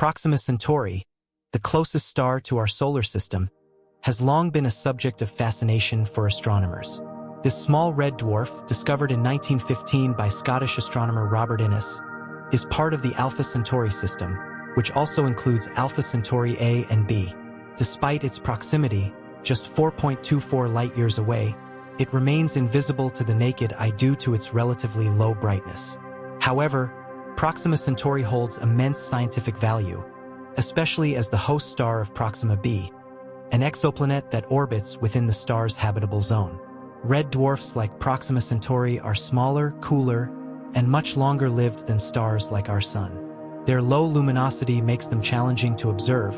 Proxima Centauri, the closest star to our solar system, has long been a subject of fascination for astronomers. This small red dwarf, discovered in 1915 by Scottish astronomer Robert Innes, is part of the Alpha Centauri system, which also includes Alpha Centauri A and B. Despite its proximity, just 4.24 light-years away, it remains invisible to the naked eye due to its relatively low brightness. However, Proxima Centauri holds immense scientific value, especially as the host star of Proxima b, an exoplanet that orbits within the star's habitable zone. Red dwarfs like Proxima Centauri are smaller, cooler, and much longer-lived than stars like our Sun. Their low luminosity makes them challenging to observe,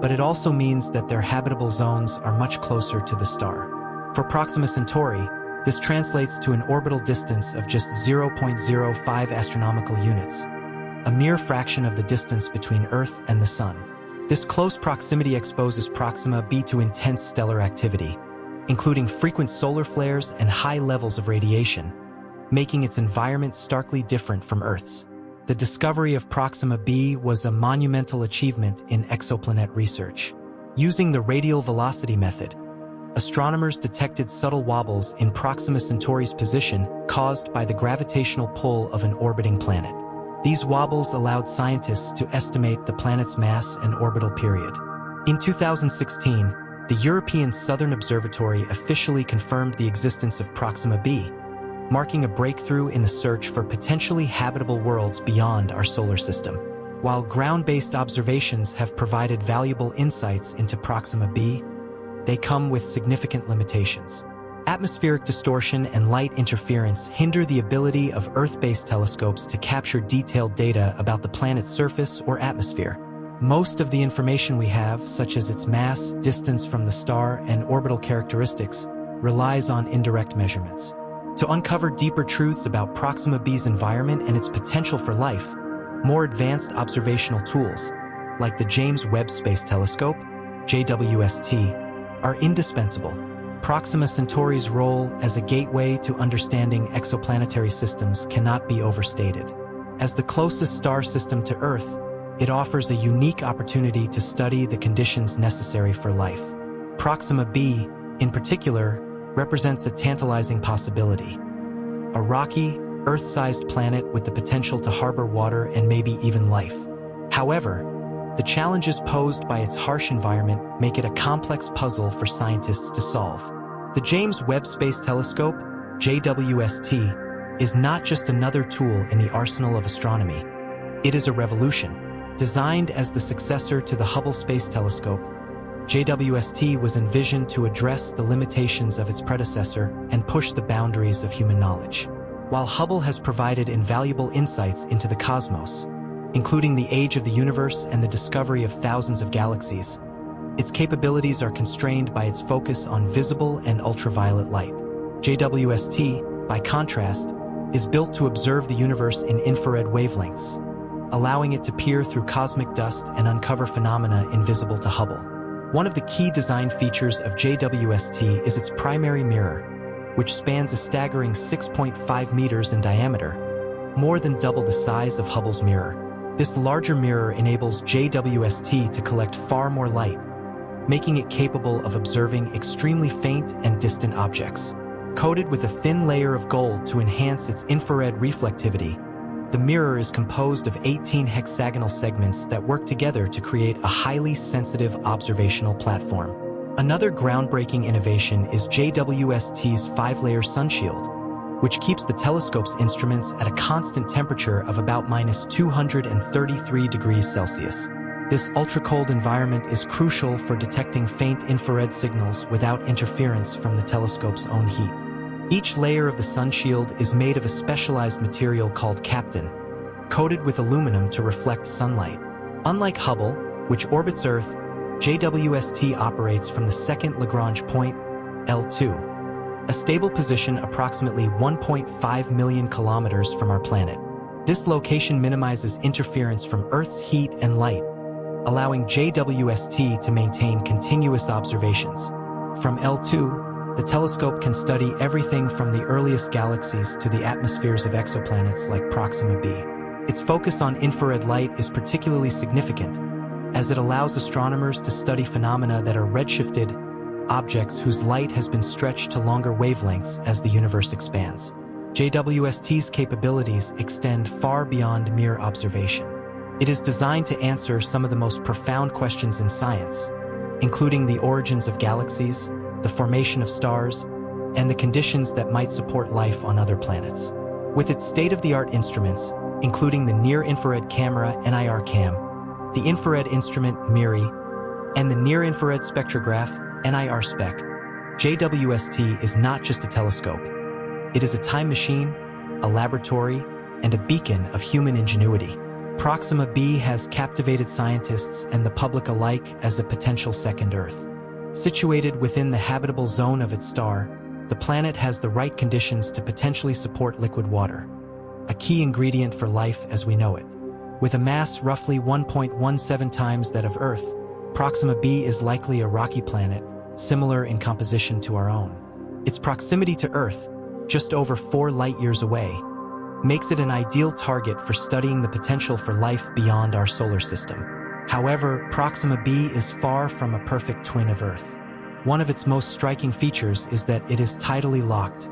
but it also means that their habitable zones are much closer to the star. For Proxima Centauri, this translates to an orbital distance of just 0.05 astronomical units, a mere fraction of the distance between Earth and the Sun. This close proximity exposes Proxima b to intense stellar activity, including frequent solar flares and high levels of radiation, making its environment starkly different from Earth's. The discovery of Proxima b was a monumental achievement in exoplanet research. Using the radial velocity method, astronomers detected subtle wobbles in Proxima Centauri's position caused by the gravitational pull of an orbiting planet. These wobbles allowed scientists to estimate the planet's mass and orbital period. In 2016, the European Southern Observatory officially confirmed the existence of Proxima b, marking a breakthrough in the search for potentially habitable worlds beyond our solar system. While ground-based observations have provided valuable insights into Proxima b, they come with significant limitations. Atmospheric distortion and light interference hinder the ability of Earth-based telescopes to capture detailed data about the planet's surface or atmosphere. Most of the information we have, such as its mass, distance from the star, and orbital characteristics, relies on indirect measurements. To uncover deeper truths about Proxima b's environment and its potential for life, more advanced observational tools, like the James Webb Space Telescope, JWST, are indispensable. Proxima Centauri's role as a gateway to understanding exoplanetary systems cannot be overstated. As the closest star system to Earth, it offers a unique opportunity to study the conditions necessary for life. Proxima b, in particular, represents a tantalizing possibility. A rocky, Earth-sized planet with the potential to harbor water and maybe even life. However, the challenges posed by its harsh environment make it a complex puzzle for scientists to solve. The James Webb Space Telescope, JWST, is not just another tool in the arsenal of astronomy. It is a revolution. Designed as the successor to the Hubble Space Telescope, JWST was envisioned to address the limitations of its predecessor and push the boundaries of human knowledge. While Hubble has provided invaluable insights into the cosmos, including the age of the universe and the discovery of thousands of galaxies, its capabilities are constrained by its focus on visible and ultraviolet light. JWST, by contrast, is built to observe the universe in infrared wavelengths, allowing it to peer through cosmic dust and uncover phenomena invisible to Hubble. One of the key design features of JWST is its primary mirror, which spans a staggering 6.5 meters in diameter, more than double the size of Hubble's mirror. This larger mirror enables JWST to collect far more light, making it capable of observing extremely faint and distant objects. Coated with a thin layer of gold to enhance its infrared reflectivity, the mirror is composed of 18 hexagonal segments that work together to create a highly sensitive observational platform. Another groundbreaking innovation is JWST's 5-layer sunshield, which keeps the telescope's instruments at a constant temperature of about -233 degrees Celsius. This ultra-cold environment is crucial for detecting faint infrared signals without interference from the telescope's own heat. Each layer of the sunshield is made of a specialized material called Captain, coated with aluminum to reflect sunlight. Unlike Hubble, which orbits Earth, JWST operates from the second Lagrange point, L2, a stable position approximately 1.5 million kilometers from our planet. This location minimizes interference from Earth's heat and light, allowing JWST to maintain continuous observations. From L2, the telescope can study everything from the earliest galaxies to the atmospheres of exoplanets like Proxima b. Its focus on infrared light is particularly significant, as it allows astronomers to study phenomena that are redshifted objects whose light has been stretched to longer wavelengths as the universe expands. JWST's capabilities extend far beyond mere observation. It is designed to answer some of the most profound questions in science, including the origins of galaxies, the formation of stars, and the conditions that might support life on other planets. With its state-of-the-art instruments, including the near-infrared camera NIRCam, the infrared instrument MIRI, and the near-infrared spectrograph NIRSpec, JWST is not just a telescope. It is a time machine, a laboratory, and a beacon of human ingenuity. Proxima b has captivated scientists and the public alike as a potential second Earth. Situated within the habitable zone of its star, the planet has the right conditions to potentially support liquid water, a key ingredient for life as we know it. With a mass roughly 1.17 times that of Earth, Proxima b is likely a rocky planet, similar in composition to our own. Its proximity to Earth, just over 4 light-years away, makes it an ideal target for studying the potential for life beyond our solar system. However, Proxima b is far from a perfect twin of Earth. One of its most striking features is that it is tidally locked,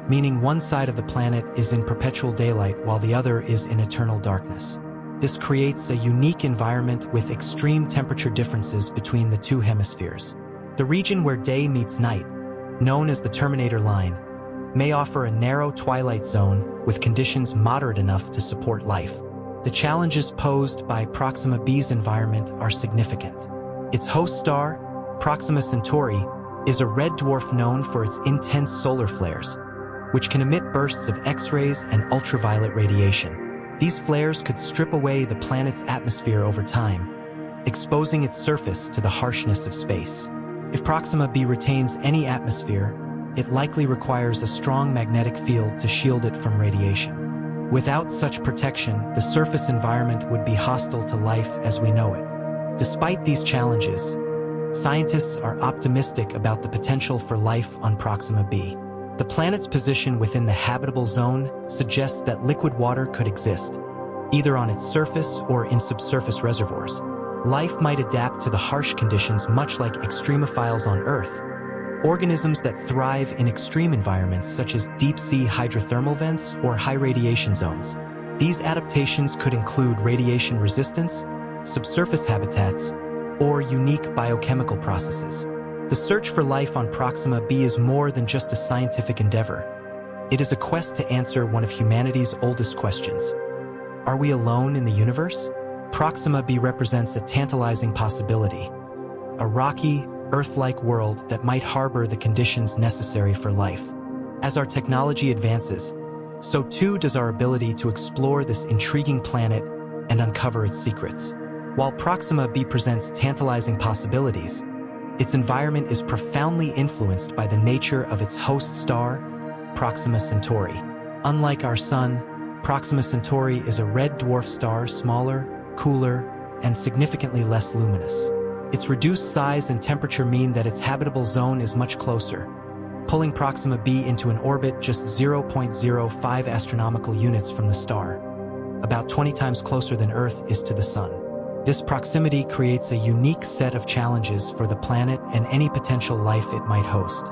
meaning one side of the planet is in perpetual daylight while the other is in eternal darkness. This creates a unique environment with extreme temperature differences between the two hemispheres. The region where day meets night, known as the Terminator line, may offer a narrow twilight zone with conditions moderate enough to support life. The challenges posed by Proxima b's environment are significant. Its host star, Proxima Centauri, is a red dwarf known for its intense solar flares, which can emit bursts of X-rays and ultraviolet radiation. These flares could strip away the planet's atmosphere over time, exposing its surface to the harshness of space. If Proxima b retains any atmosphere, it likely requires a strong magnetic field to shield it from radiation. Without such protection, the surface environment would be hostile to life as we know it. Despite these challenges, scientists are optimistic about the potential for life on Proxima b. The planet's position within the habitable zone suggests that liquid water could exist, either on its surface or in subsurface reservoirs. Life might adapt to the harsh conditions much like extremophiles on Earth, organisms that thrive in extreme environments such as deep-sea hydrothermal vents or high radiation zones. These adaptations could include radiation resistance, subsurface habitats, or unique biochemical processes. The search for life on Proxima b is more than just a scientific endeavor. It is a quest to answer one of humanity's oldest questions. Are we alone in the universe? Proxima b represents a tantalizing possibility, a rocky, Earth-like world that might harbor the conditions necessary for life. As our technology advances, so too does our ability to explore this intriguing planet and uncover its secrets. While Proxima b presents tantalizing possibilities, its environment is profoundly influenced by the nature of its host star, Proxima Centauri. Unlike our Sun, Proxima Centauri is a red dwarf star, smaller, cooler, and significantly less luminous. Its reduced size and temperature mean that its habitable zone is much closer, pulling Proxima b into an orbit just 0.05 astronomical units from the star, about 20 times closer than Earth is to the Sun. This proximity creates a unique set of challenges for the planet and any potential life it might host.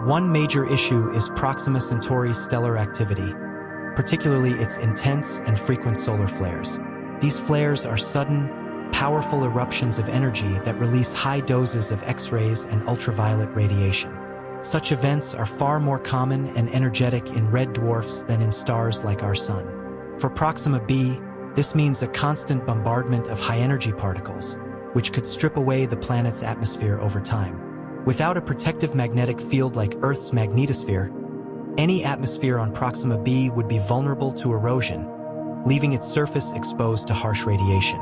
One major issue is Proxima Centauri's stellar activity, particularly its intense and frequent solar flares. These flares are sudden, powerful eruptions of energy that release high doses of X-rays and ultraviolet radiation. Such events are far more common and energetic in red dwarfs than in stars like our Sun. For Proxima b, this means a constant bombardment of high-energy particles, which could strip away the planet's atmosphere over time. Without a protective magnetic field like Earth's magnetosphere, any atmosphere on Proxima b would be vulnerable to erosion, leaving its surface exposed to harsh radiation.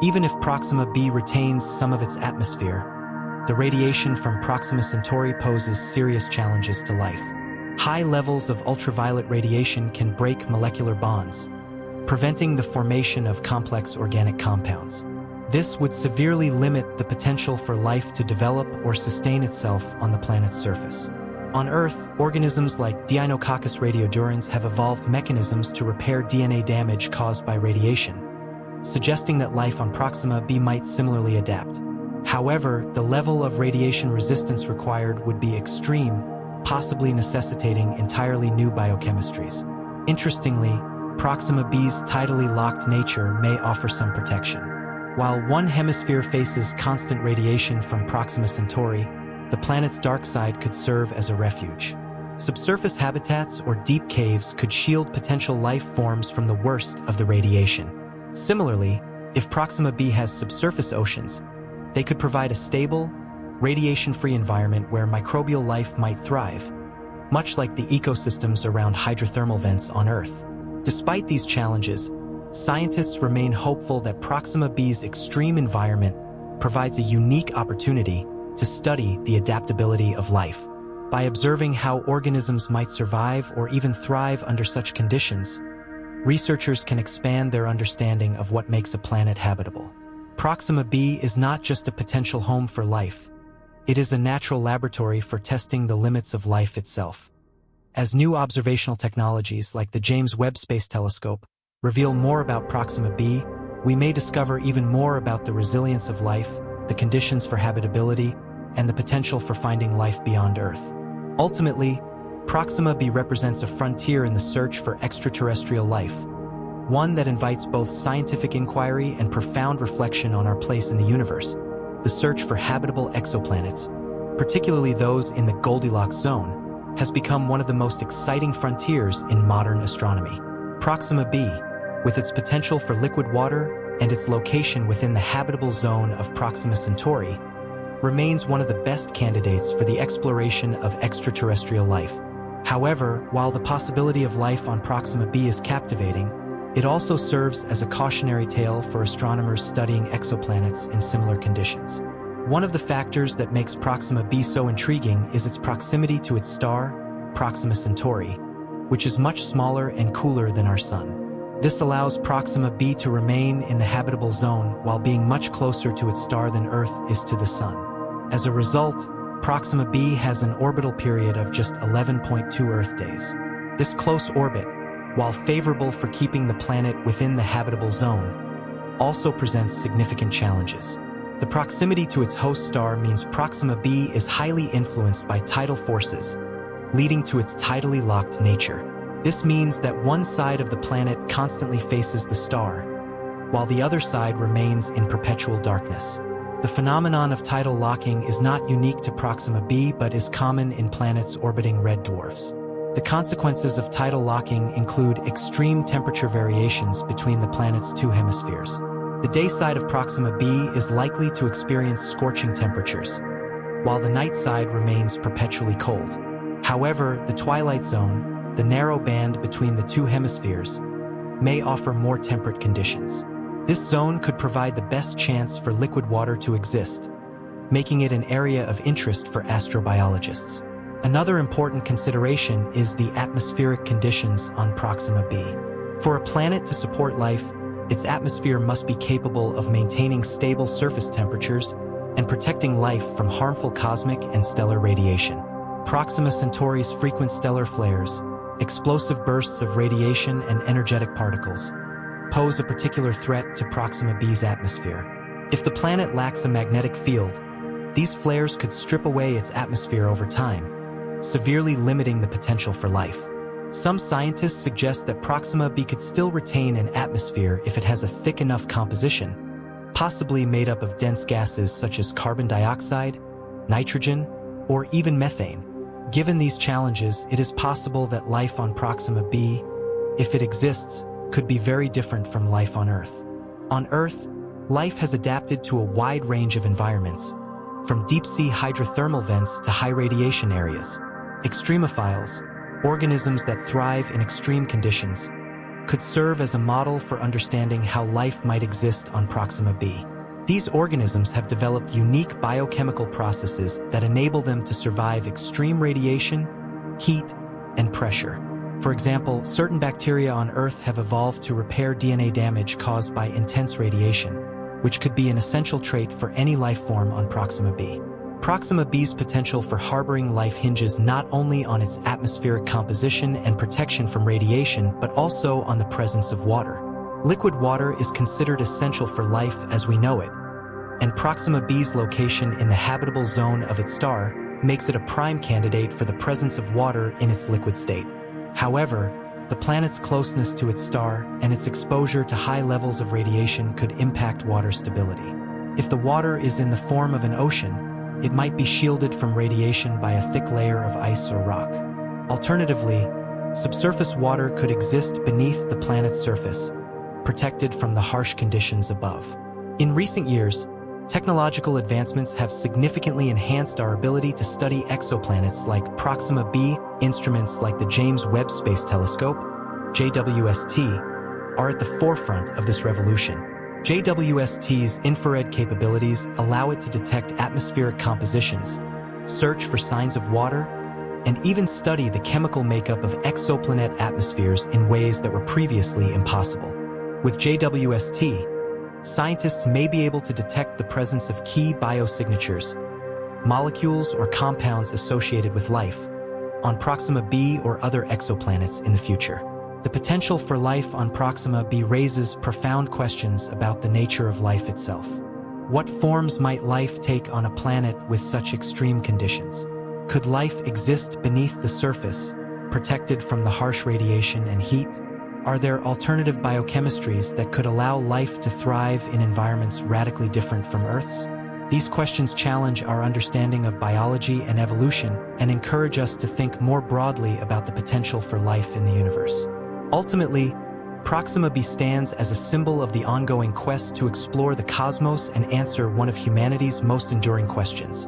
Even if Proxima b retains some of its atmosphere, the radiation from Proxima Centauri poses serious challenges to life. High levels of ultraviolet radiation can break molecular bonds, preventing the formation of complex organic compounds. This would severely limit the potential for life to develop or sustain itself on the planet's surface. On Earth, organisms like Deinococcus radiodurans have evolved mechanisms to repair DNA damage caused by radiation, suggesting that life on Proxima b might similarly adapt. However, the level of radiation resistance required would be extreme, possibly necessitating entirely new biochemistries. Interestingly, Proxima b's tidally locked nature may offer some protection. While one hemisphere faces constant radiation from Proxima Centauri, the planet's dark side could serve as a refuge. Subsurface habitats or deep caves could shield potential life forms from the worst of the radiation. Similarly, if Proxima b has subsurface oceans, they could provide a stable, radiation-free environment where microbial life might thrive, much like the ecosystems around hydrothermal vents on Earth. Despite these challenges, scientists remain hopeful that Proxima b's extreme environment provides a unique opportunity to study the adaptability of life. By observing how organisms might survive or even thrive under such conditions, researchers can expand their understanding of what makes a planet habitable. Proxima b is not just a potential home for life. It is a natural laboratory for testing the limits of life itself. As new observational technologies like the James Webb Space Telescope reveal more about Proxima b, we may discover even more about the resilience of life, the conditions for habitability, and the potential for finding life beyond Earth. Ultimately, Proxima b represents a frontier in the search for extraterrestrial life, one that invites both scientific inquiry and profound reflection on our place in the universe. The search for habitable exoplanets, particularly those in the Goldilocks zone, has become one of the most exciting frontiers in modern astronomy. Proxima b, with its potential for liquid water and its location within the habitable zone of Proxima Centauri, remains one of the best candidates for the exploration of extraterrestrial life. However, while the possibility of life on Proxima b is captivating, it also serves as a cautionary tale for astronomers studying exoplanets in similar conditions. One of the factors that makes Proxima b so intriguing is its proximity to its star, Proxima Centauri, which is much smaller and cooler than our Sun. This allows Proxima b to remain in the habitable zone while being much closer to its star than Earth is to the Sun. As a result, Proxima b has an orbital period of just 11.2 Earth days. This close orbit, while favorable for keeping the planet within the habitable zone, also presents significant challenges. The proximity to its host star means Proxima b is highly influenced by tidal forces, leading to its tidally locked nature. This means that one side of the planet constantly faces the star, while the other side remains in perpetual darkness. The phenomenon of tidal locking is not unique to Proxima b but is common in planets orbiting red dwarfs. The consequences of tidal locking include extreme temperature variations between the planet's two hemispheres. The day side of Proxima b is likely to experience scorching temperatures, while the night side remains perpetually cold. However, the twilight zone, the narrow band between the two hemispheres, may offer more temperate conditions. This zone could provide the best chance for liquid water to exist, making it an area of interest for astrobiologists. Another important consideration is the atmospheric conditions on Proxima b. For a planet to support life, its atmosphere must be capable of maintaining stable surface temperatures and protecting life from harmful cosmic and stellar radiation. Proxima Centauri's frequent stellar flares, explosive bursts of radiation and energetic particles, pose a particular threat to Proxima b's atmosphere. If the planet lacks a magnetic field, these flares could strip away its atmosphere over time, severely limiting the potential for life. Some scientists suggest that Proxima b could still retain an atmosphere if it has a thick enough composition, possibly made up of dense gases such as carbon dioxide, nitrogen, or even methane. Given these challenges, it is possible that life on Proxima b, if it exists, could be very different from life on Earth. On Earth, life has adapted to a wide range of environments, from deep-sea hydrothermal vents to high-radiation areas. Extremophiles, organisms that thrive in extreme conditions, could serve as a model for understanding how life might exist on Proxima b. These organisms have developed unique biochemical processes that enable them to survive extreme radiation, heat, and pressure. For example, certain bacteria on Earth have evolved to repair DNA damage caused by intense radiation, which could be an essential trait for any life form on Proxima b. Proxima B's potential for harboring life hinges not only on its atmospheric composition and protection from radiation, but also on the presence of water. Liquid water is considered essential for life as we know it, and Proxima B's location in the habitable zone of its star makes it a prime candidate for the presence of water in its liquid state. However, the planet's closeness to its star and its exposure to high levels of radiation could impact water stability. If the water is in the form of an ocean, it might be shielded from radiation by a thick layer of ice or rock. Alternatively, subsurface water could exist beneath the planet's surface, protected from the harsh conditions above. In recent years, technological advancements have significantly enhanced our ability to study exoplanets like Proxima B. Instruments like the James Webb Space Telescope, JWST, are at the forefront of this revolution. JWST's infrared capabilities allow it to detect atmospheric compositions, search for signs of water, and even study the chemical makeup of exoplanet atmospheres in ways that were previously impossible. With JWST, scientists may be able to detect the presence of key biosignatures, molecules or compounds associated with life, on Proxima B or other exoplanets in the future. The potential for life on Proxima B raises profound questions about the nature of life itself. What forms might life take on a planet with such extreme conditions? Could life exist beneath the surface, protected from the harsh radiation and heat? Are there alternative biochemistries that could allow life to thrive in environments radically different from Earth's? These questions challenge our understanding of biology and evolution and encourage us to think more broadly about the potential for life in the universe. Ultimately, Proxima B stands as a symbol of the ongoing quest to explore the cosmos and answer one of humanity's most enduring questions.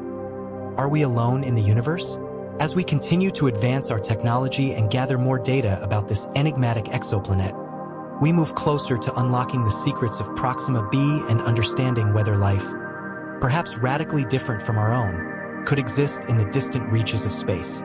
Are we alone in the universe? As we continue to advance our technology and gather more data about this enigmatic exoplanet, we move closer to unlocking the secrets of Proxima B and understanding whether life, perhaps radically different from our own, could exist in the distant reaches of space.